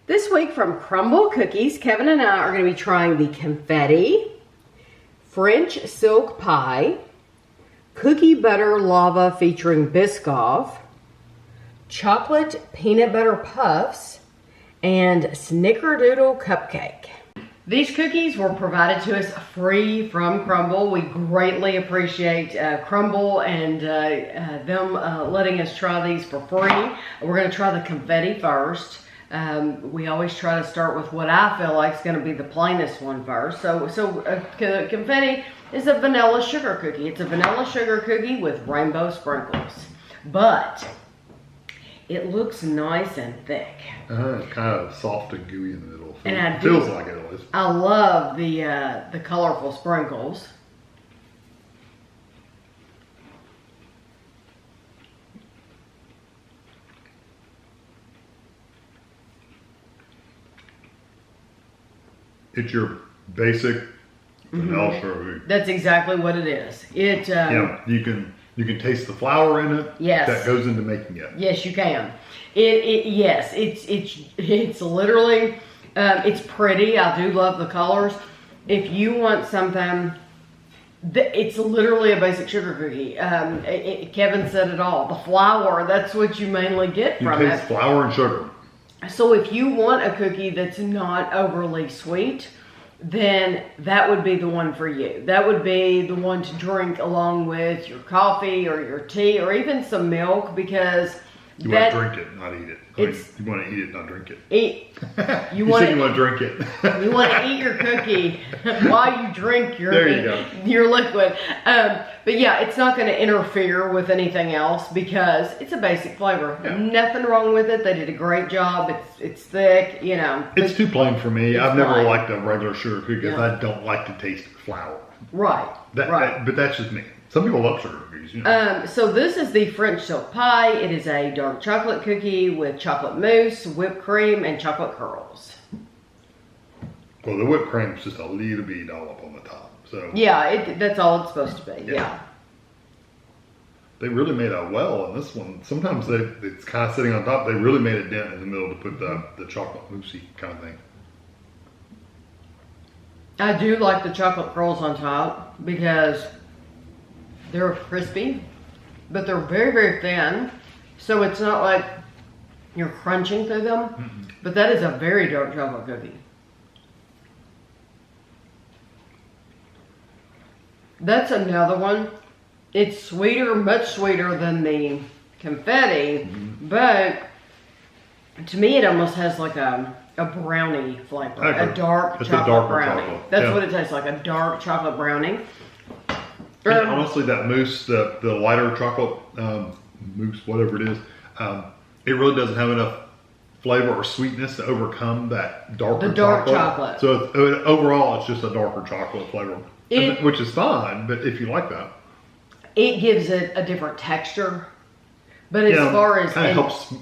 This week from Crumbl Cookies, Kevin and I are going to be trying the Confetti, French Silk Pie, Cookie Butter Lava featuring Biscoff, Chocolate Peanut Butter Puffs, and Snickerdoodle Cupcake. These cookies were provided to us free from Crumbl. We greatly appreciate Crumbl and them letting us try these for free. We're going to try the Confetti first. We always try to start with what I feel like is going to be the plainest one first. So Confetti is a vanilla sugar cookie. It's a vanilla sugar cookie with rainbow sprinkles. But it looks nice and thick. It's kind of soft and gooey in the middle. And it feels like it is. I love the colorful sprinkles. It's your basic vanilla sugar cookie. That's exactly what it is. Yeah, you can taste the flour in it. Yes. That goes into making it. Yes, you can. Yes, it's literally it's pretty. I do love the colors. If you want something, it's literally a basic sugar cookie. Kevin said it all. The flour, that's what you mainly get from it. You taste flour and sugar. So if you want a cookie that's not overly sweet, then that would be the one for you. That would be the one to drink along with your coffee or your tea or even some milk, because you want to drink it, not eat it. You want to eat it, not drink it. You want to drink it. You want to eat your cookie while you drink your liquid. But yeah, it's not going to interfere with anything else because it's a basic flavor. Yeah. Nothing wrong with it. They did a great job. It's thick, you know. It's too plain for me. I've never liked a regular sugar cookie because I don't like to taste flour. Right. But that's just me. Some people love sugar cookies, you know. So this is the French Silk Pie. It is a dark chocolate cookie with chocolate mousse, whipped cream, and chocolate curls. Well, the whipped cream is just a little bit all up on the top. So yeah, that's all it's supposed to be. Yeah. They really made a well in this one. Sometimes it's kind of sitting on top. They really made a dent in the middle to put the chocolate moussey kind of thing. I do like the chocolate curls on top because they're crispy, but they're very, very thin. So it's not like you're crunching through them. Mm-hmm. But that is a very dark chocolate cookie. That's another one. It's sweeter, much sweeter than the Confetti, but to me it almost has like a brownie flavor. A dark chocolate brownie. Chocolate. That's what it tastes like, a dark chocolate brownie. And honestly, that mousse, the lighter chocolate mousse, whatever it is, it really doesn't have enough flavor or sweetness to overcome that darker chocolate. So overall, it's just a darker chocolate flavor, which is fine. But if you like that, it gives it a different texture. But as far as kind of helps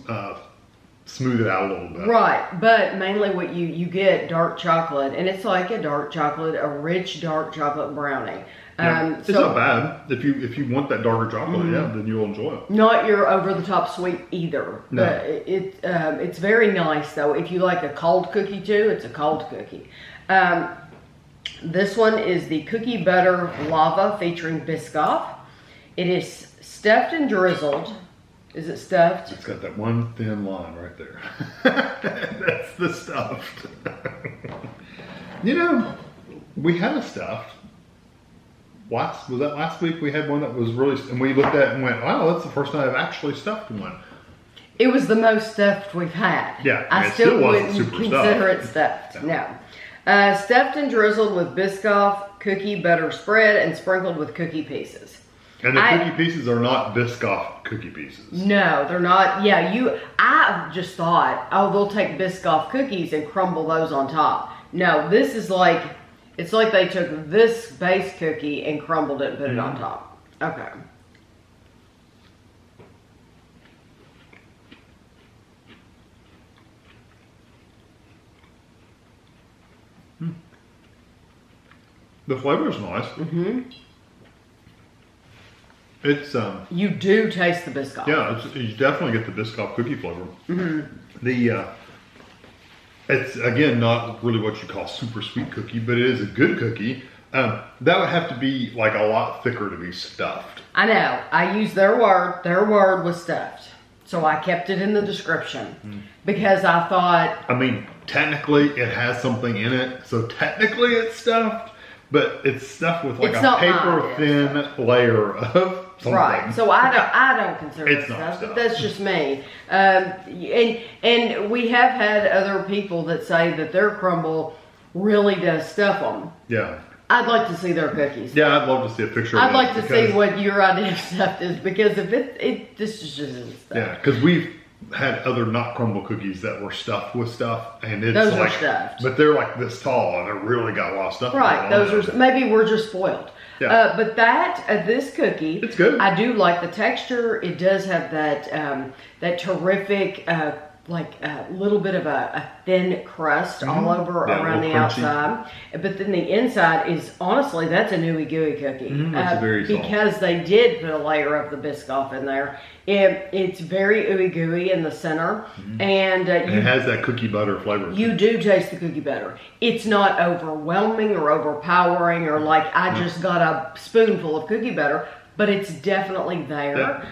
smooth it out a little bit. Right, but mainly what you get dark chocolate, and it's like a dark chocolate, a rich dark chocolate brownie. Yeah, it's not bad. If you want that darker chocolate, then you'll enjoy it. Not your over the top sweet either. No. It's very nice though. If you like a cold cookie too, it's a cold cookie. This one is the Cookie Butter Lava featuring Biscoff. It is stuffed and drizzled. Is it stuffed? It's got that one thin line right there. That's the stuffed. You know, we had a stuffed. Was that last week? We had one that was really, and we looked at it and went, wow, that's the first time I've actually stuffed one. It was the most stuffed we've had. Yeah, I still wouldn't consider it stuffed. No. Stuffed and drizzled with Biscoff cookie butter spread and sprinkled with cookie pieces. And the cookie pieces are not Biscoff cookie pieces. No, they're not. Yeah, I just thought, oh, they'll take Biscoff cookies and crumble those on top. No, this is like, it's like they took this base cookie and crumbled it and put it on top. Okay. The flavor is nice. Mm-hmm. It's you do taste the Biscoff. Yeah, you definitely get the Biscoff cookie flavor. Mm-hmm. It's, again, not really what you call super sweet cookie, but it is a good cookie. That would have to be like a lot thicker to be stuffed. I know. I used their word. Their word was stuffed. So I kept it in the description because I thought... I mean, technically it has something in it. So technically it's stuffed, but it's stuffed with like a paper thin layer of something. Right. So I don't consider it It's not stuffed, stuffed. but that's just me. And we have had other people that say that their Crumbl really does stuff them. Yeah. I'd like to see their cookies. Yeah, I'd love to see a picture of it. I'd like to see what your idea of stuffed is, because if this is just isn't stuffed. Yeah, because we've had other not Crumbl cookies that were stuffed with stuff, and it's Those like, are stuffed. but they're like this tall, and they really got a lot of stuff. Right, those are, maybe we're just spoiled. Yeah. But this cookie, it's good. I do like the texture. It does have that that terrific, like a little bit of a thin crust all over around the outside. But then the inside is, honestly, that's a nooey gooey cookie. It's very soft. Because they did put a layer of the Biscoff in there. It's very ooey gooey in the center. And it has that cookie butter flavor. You do taste the cookie butter. It's not overwhelming or overpowering or like I just got a spoonful of cookie butter, but it's definitely there.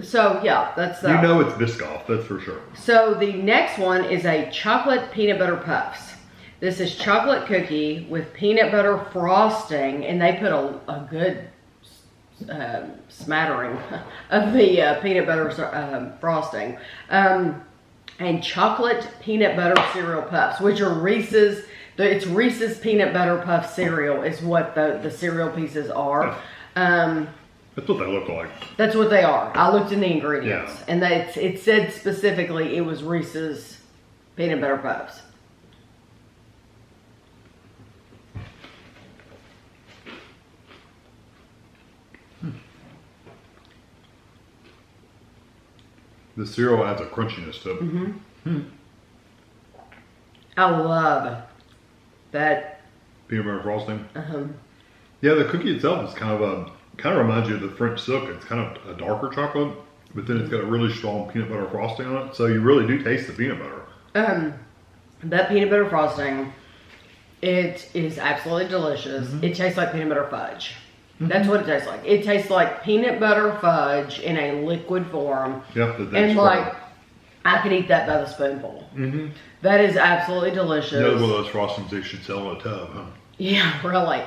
So yeah, that's you know it's Biscoff, that's for sure. So the next one is a chocolate peanut butter puffs. This is chocolate cookie with peanut butter frosting, and they put a good smattering of the peanut butter frosting. And chocolate peanut butter cereal puffs, which are Reese's. It's Reese's peanut butter puff cereal is what the cereal pieces are. That's what they look like. That's what they are. I looked in the ingredients, and it said specifically it was Reese's peanut butter puffs. The cereal adds a crunchiness to it. I love that peanut butter frosting. Yeah, the cookie itself is kind of reminds you of the French silk. It's kind of a darker chocolate, but then it's got a really strong peanut butter frosting on it. So you really do taste the peanut butter. That peanut butter frosting, it is absolutely delicious. It tastes like peanut butter fudge. That's what it tastes like. It tastes like peanut butter fudge in a liquid form. Yep, and like, I could eat that by the spoonful. That is absolutely delicious. Another one of those frostings they should sell in a tub, huh? Yeah, really.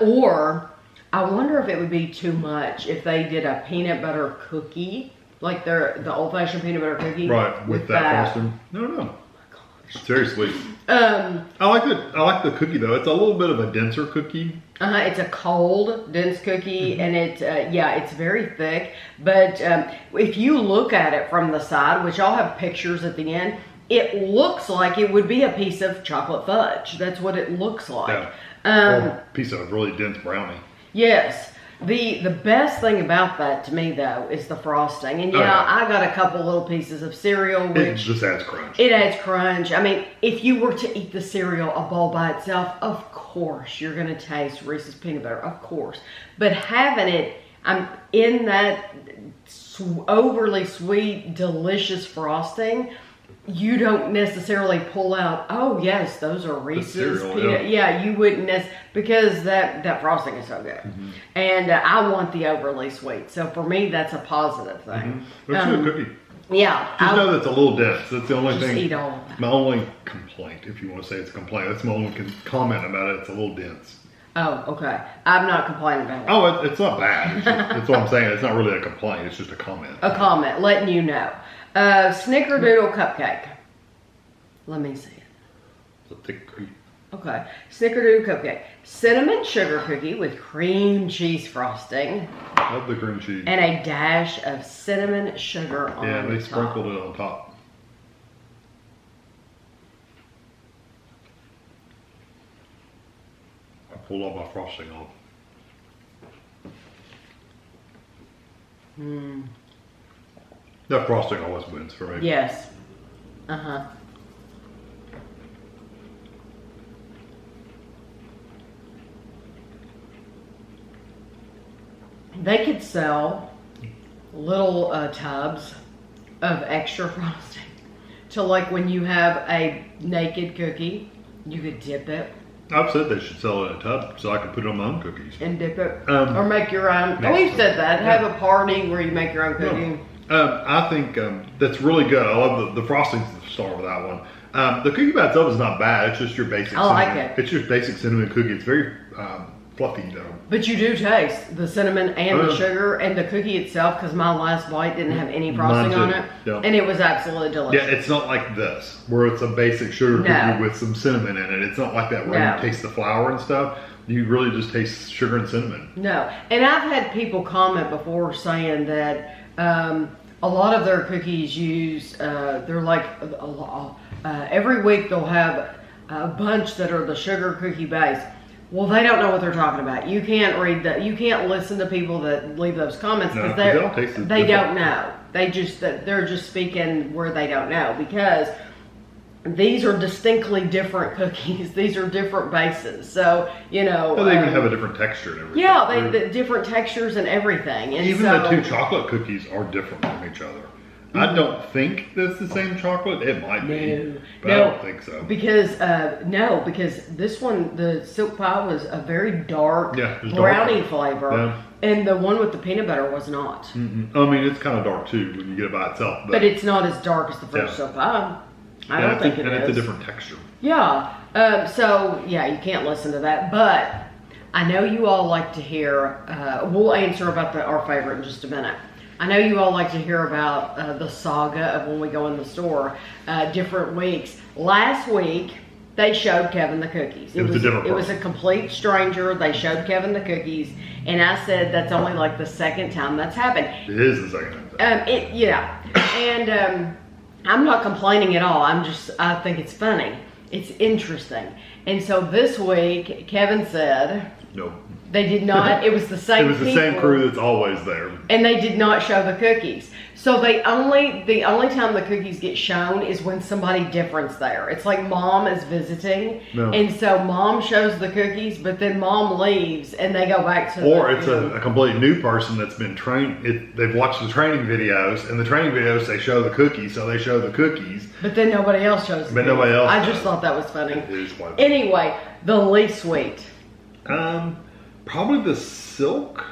Or I wonder if it would be too much if they did a peanut butter cookie, like the old-fashioned peanut butter cookie. Right, with that frosting. No. It's very sweet. I like the cookie though. It's a little bit of a denser cookie. It's a cold, dense cookie, and it's very thick. But if you look at it from the side, which I'll have pictures at the end, it looks like it would be a piece of chocolate fudge. That's what it looks like. Yeah. Or a piece of really dense brownie. Yes. The best thing about that to me though is the frosting. And I got a couple little pieces of cereal, which it just adds crunch. It adds crunch. I mean, if you were to eat the cereal a bowl by itself, of course you're going to taste Reese's peanut butter, of course. But having it in that overly sweet, delicious frosting, you don't necessarily pull out, oh yes, those are Reese's peanut. Yeah, you wouldn't because that frosting is so good. And I want the overly sweet. So for me, that's a positive thing. It's a good cookie. Yeah. Just know that's a little dense. That's the only thing. Eat all of that. My only complaint, if you want to say it's a complaint, that's my only comment about it. It's a little dense. Oh, okay. I'm not complaining about it. Oh, it's not bad. That's what I'm saying. It's not really a complaint. It's just a comment. A comment, letting you know. Snickerdoodle Cupcake. Let me see it. It's a thick cookie. Okay. Snickerdoodle Cupcake. Cinnamon sugar cookie with cream cheese frosting. Love the cream cheese. And a dash of cinnamon sugar on top. Yeah, they sprinkled it on top. I pulled all my frosting off. That frosting always wins for me. Yes. They could sell little tubs of extra frosting to like when you have a naked cookie, you could dip it. I've said they should sell it in a tub so I can put it on my own cookies. And dip it. Or make your own. Oh, we've said that. Yeah. Have a party where you make your own cookie. I think that's really good. I love the frosting's the star of that one. The cookie by itself is not bad. It's just your basic cinnamon. Like it. It's just basic cinnamon cookie. It's very fluffy though. But you do taste the cinnamon and the sugar and the cookie itself, because my last bite didn't have any frosting on it. Yeah. And it was absolutely delicious. Yeah, it's not like this, where it's a basic sugar cookie with some cinnamon in it. It's not like that where you taste the flour and stuff. You really just taste sugar and cinnamon. No. And I've had people comment before saying that a lot of their cookies use, they're like, every week they'll have a bunch that are the sugar cookie base. Well, they don't know what they're talking about. You can't read that. You can't listen to people that leave those comments because they don't know. They're just speaking where they don't know, because these are distinctly different cookies. These are different bases. So, you know. Well, they even have a different texture and everything. Yeah, the different textures and everything. And even the two chocolate cookies are different from each other. I don't think that's the same chocolate. It might be, but I don't think so. Because because this one, the silk pie, was a very dark brownie flavor, and the one with the peanut butter was not. Mm-mm. I mean, it's kind of dark too when you get it by itself, but it's not as dark as the French silk pie. I don't think it is. And it's a different texture. Yeah. So yeah, you can't listen to that, but I know you all like to hear. We'll answer about our favorite in just a minute. I know you all like to hear about the saga of when we go in the store, different weeks. Last week, they showed Kevin the cookies. It was a complete stranger. They showed Kevin the cookies, and I said that's only like the second time that's happened. It is the second time. And I'm not complaining at all. I think it's funny. It's interesting. And so this week, Kevin said, nope. They did not. It was the same. It was the same crew that's always there. And they did not show the cookies. So the only time the cookies get shown is when somebody different's there. It's like mom is visiting, and so mom shows the cookies, but then mom leaves and they go back to. Or it's a complete new person that's been trained. They've watched the training videos, and the training videos they show the cookies, so they show the cookies. But then nobody else shows. But nobody else. I just thought that was funny. It is funny. Anyway, the least sweet. Probably the silk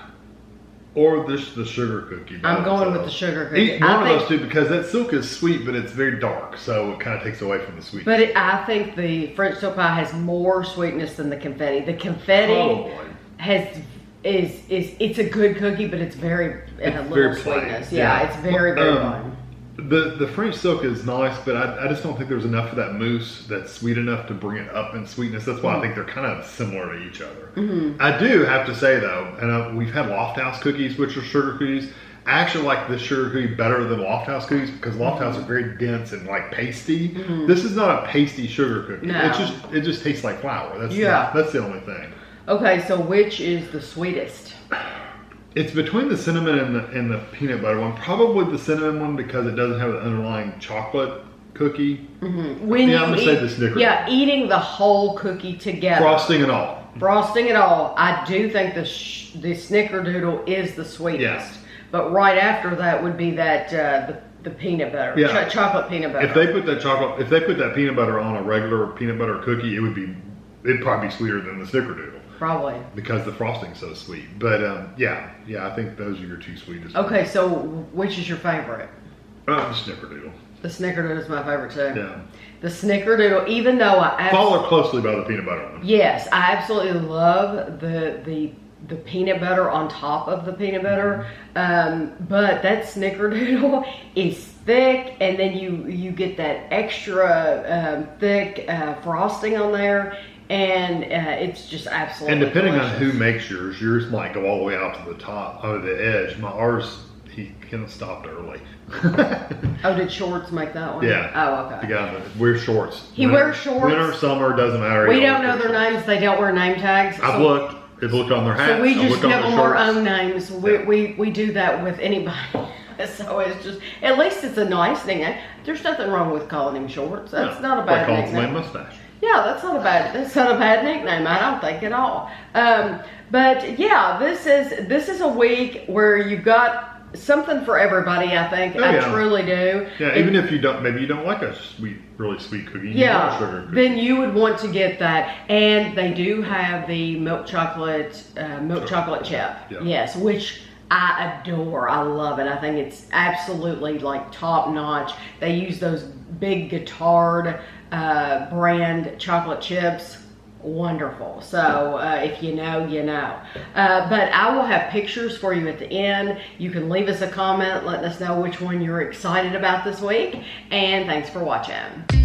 or the sugar cookie. I'm going with the sugar cookie. One of those two, because that silk is sweet, but it's very dark, so it kind of takes away from the sweetness. But I think the French silk pie has more sweetness than the confetti. The confetti it's a good cookie, but it's very little sweetness. Yeah, it's very plain. The French silk is nice, but I just don't think there's enough of that mousse that's sweet enough to bring it up in sweetness. That's why I think they're kind of similar to each other. Mm-hmm. I do have to say though, and we've had Loft House cookies, which are sugar cookies. I actually like this sugar cookie better than Loft House cookies because Loft House are very dense and like pasty. Mm-hmm. This is not a pasty sugar cookie. No. It just tastes like flour. That's the only thing. Okay, so which is the sweetest? It's between the cinnamon and the peanut butter one. Probably the cinnamon one because it doesn't have the underlying chocolate cookie. Mm-hmm. I'm going to say the Snickerdoodle. Yeah, eating the whole cookie together. Frosting and all. I do think the Snickerdoodle is the sweetest. Yeah. But right after that would be that the peanut butter, chocolate peanut butter. If they put that peanut butter on a regular peanut butter cookie, it'd probably be sweeter than the Snickerdoodle. Probably. Because the frosting's so sweet. But I think those are your two sweetest. Okay, so which is your favorite? The Snickerdoodle. The Snickerdoodle is my favorite too. Yeah. The Snickerdoodle, even though I follow closely by the peanut butter one. Yes, I absolutely love the peanut butter on top of the peanut butter. But that Snickerdoodle is thick, and then you get that extra thick frosting on there. And it's just absolutely And depending delicious. on who makes yours might go all the way out to the top, or the edge. Ours, he kind of stopped early. Oh, did Shorts make that one? Yeah. Oh, okay. The guy that wears shorts. He wears shorts. Winter, summer, doesn't matter. We don't know their names. They don't wear name tags. I've looked. It's looked on their hats. So we just give them our own names. Yeah. We do that with anybody. So it's just, at least it's a nice nickname. There's nothing wrong with calling him Shorts. That's not a bad nickname. Calling mustache. Yeah, that's not a bad nickname. I don't think at all. But yeah, this is a week where you've got something for everybody, I think. Oh, I yeah. truly do. Yeah, even if you don't, maybe you don't like a sweet, really sweet cookie. You Yeah, want a sugar cookie. then you would want to get that. And they do have the milk chocolate chip. Yeah. Yes, which I adore. I love it. I think it's absolutely like top notch. They use those big Guittard brand chocolate chips. Wonderful. So if you know, you know. But I will have pictures for you at the end. You can leave us a comment letting us know which one you're excited about this week. And thanks for watching.